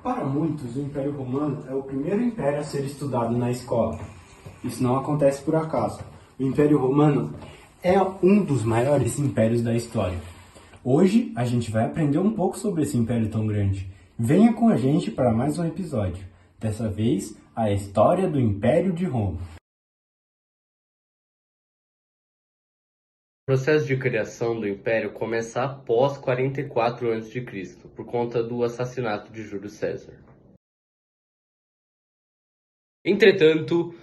Para muitos, o Império Romano é o primeiro império a ser estudado na escola. Isso não acontece por acaso. O Império Romano é um dos maiores impérios da história. Hoje, a gente vai aprender um pouco sobre esse império tão grande. Venha com a gente para mais um episódio. Dessa vez, a história do Império de Roma. O processo de criação do Império começa após 44 a.C., por conta do assassinato de Júlio César. Entretanto,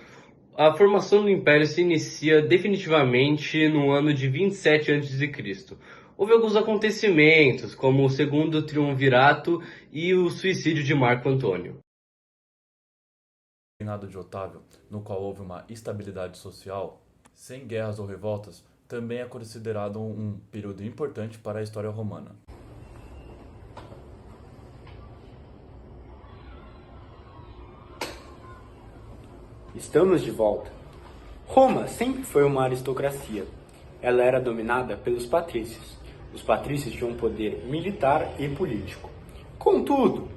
a formação do Império se inicia definitivamente no ano de 27 a.C. Houve alguns acontecimentos, como o Segundo Triunvirato e o suicídio de Marco Antônio. O reinado de Otávio, no qual houve uma estabilidade social, sem guerras ou revoltas, também é considerado um período importante para a história romana. Estamos de volta. Roma sempre foi uma aristocracia. Ela era dominada pelos patrícios. Os patrícios tinham poder militar e político. Contudo,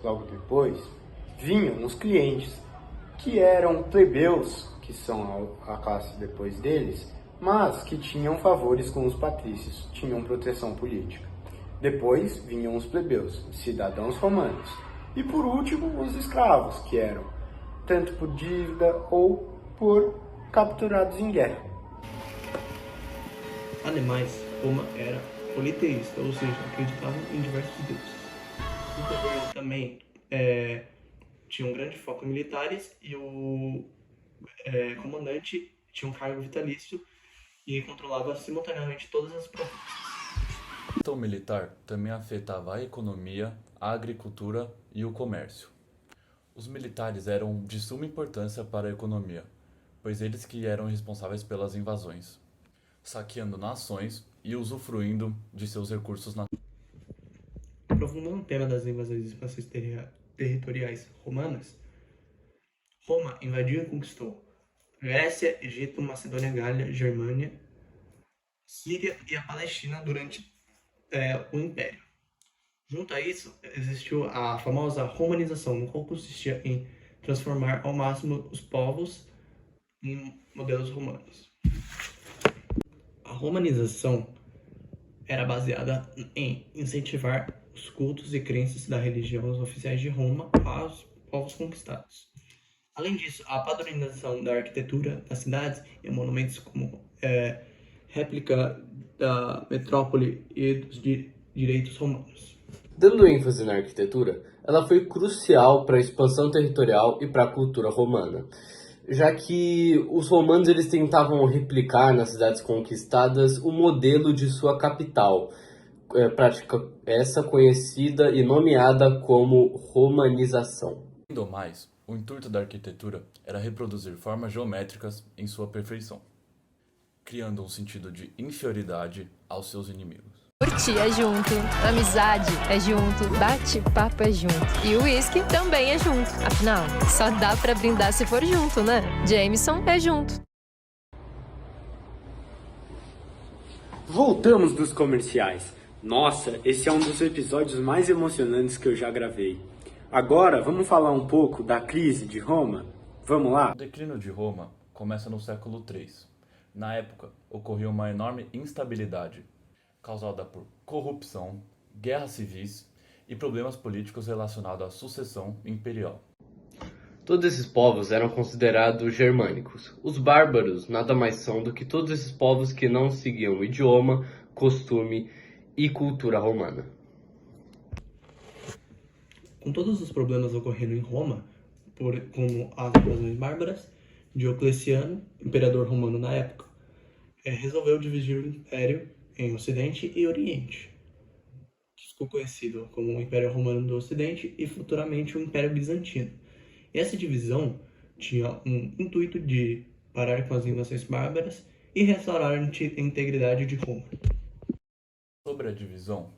logo depois, vinham os clientes, que eram plebeus, que são a classe depois deles, mas que tinham favores com os patrícios, tinham proteção política. Depois vinham os plebeus, cidadãos romanos. E por último, os escravos, que eram tanto por dívida ou por capturados em guerra. Ademais, Roma era politeísta, ou seja, acreditava em diversos deuses. O governo também tinha um grande foco em militares e o comandante tinha um cargo vitalício e controlava simultaneamente todas as províncias. O sistema militar também afetava a economia, a agricultura e o comércio. Os militares eram de suma importância para a economia, pois eles que eram responsáveis pelas invasões, saqueando nações e usufruindo de seus recursos naturais. Aprofundando o tema das invasões e expansões territoriais romanas, Roma invadiu e conquistou Grécia, Egito, Macedônia, Gália, Germânia, Síria e a Palestina durante o Império. Junto a isso, existiu a famosa romanização, no qual consistia em transformar ao máximo os povos em modelos romanos. A romanização era baseada em incentivar os cultos e crenças da religião oficiais de Roma aos povos conquistados. Além disso, a padronização da arquitetura das cidades e monumentos como réplica da metrópole e dos direitos romanos. Dando ênfase na arquitetura, ela foi crucial para a expansão territorial e para a cultura romana, já que os romanos eles tentavam replicar nas cidades conquistadas o modelo de sua capital, prática essa conhecida e nomeada como romanização. Ainda mais, o intuito da arquitetura era reproduzir formas geométricas em sua perfeição, criando um sentido de inferioridade aos seus inimigos. Curtir é junto, amizade é junto, bate-papo é junto. E o uísque também é junto. Afinal, só dá pra brindar se for junto, né? Jameson é junto. Voltamos dos comerciais. Nossa, esse é um dos episódios mais emocionantes que eu já gravei. Agora, vamos falar um pouco da crise de Roma? Vamos lá? O declínio de Roma começa no século III. Na época, ocorreu uma enorme instabilidade, causada por corrupção, guerras civis e problemas políticos relacionados à sucessão imperial. Todos esses povos eram considerados germânicos. Os bárbaros nada mais são do que todos esses povos que não seguiam o idioma, costume e cultura romana. Com todos os problemas ocorrendo em Roma, como as invasões bárbaras, Diocleciano, imperador romano na época, resolveu dividir o império em Ocidente e Oriente, que ficou conhecido como o Império Romano do Ocidente e futuramente o Império Bizantino. E essa divisão tinha um intuito de parar com as invasões bárbaras e restaurar a integridade de Roma. Sobre a divisão,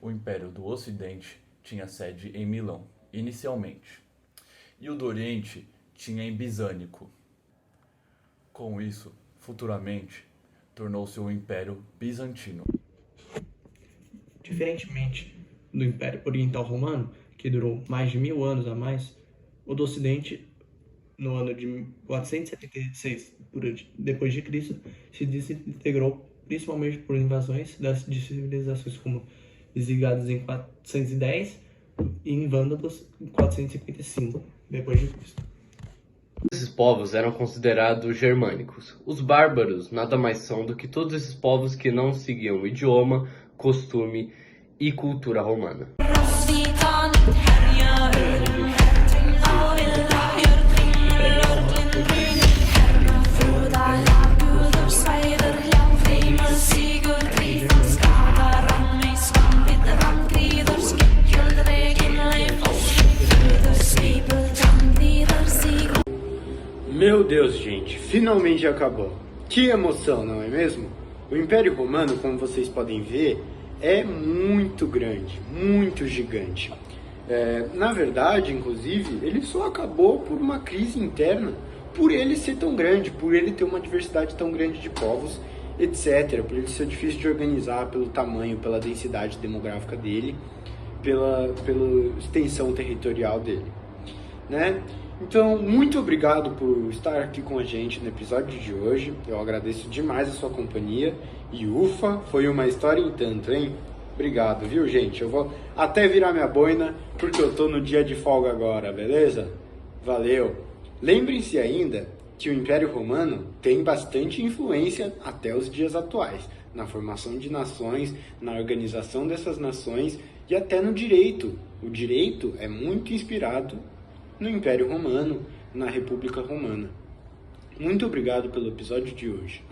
o Império do Ocidente tinha sede em Milão, inicialmente, e o do Oriente tinha em Bizânico. Com isso, futuramente, tornou-se o Império Bizantino. Diferentemente do Império Oriental Romano, que durou mais de 1000 anos a mais, o do Ocidente, no ano de 476 depois de Cristo, se desintegrou principalmente por invasões de civilizações como visigodos em 410 e em vândalos em 455 depois de Cristo. Esses povos eram considerados germânicos. Os bárbaros nada mais são do que todos esses povos que não seguiam o idioma, costume e cultura romana. Meu Deus, gente, finalmente acabou. Que emoção, não é mesmo? O Império Romano, como vocês podem ver, é muito grande, muito gigante. Na verdade, inclusive, ele só acabou por uma crise interna, por ele ser tão grande, por ele ter uma diversidade tão grande de povos, etc. Por ele ser difícil de organizar pelo tamanho, pela densidade demográfica dele, pela extensão territorial dele, né? Então, muito obrigado por estar aqui com a gente no episódio de hoje. Eu agradeço demais a sua companhia. E ufa, foi uma história em tanto, hein? Obrigado, viu, gente? Eu vou até virar minha boina, porque eu tô no dia de folga agora, beleza? Valeu! Lembrem-se ainda que o Império Romano tem bastante influência até os dias atuais, na formação de nações, na organização dessas nações e até no direito. O direito é muito inspirado no Império Romano, na República Romana. Muito obrigado pelo episódio de hoje.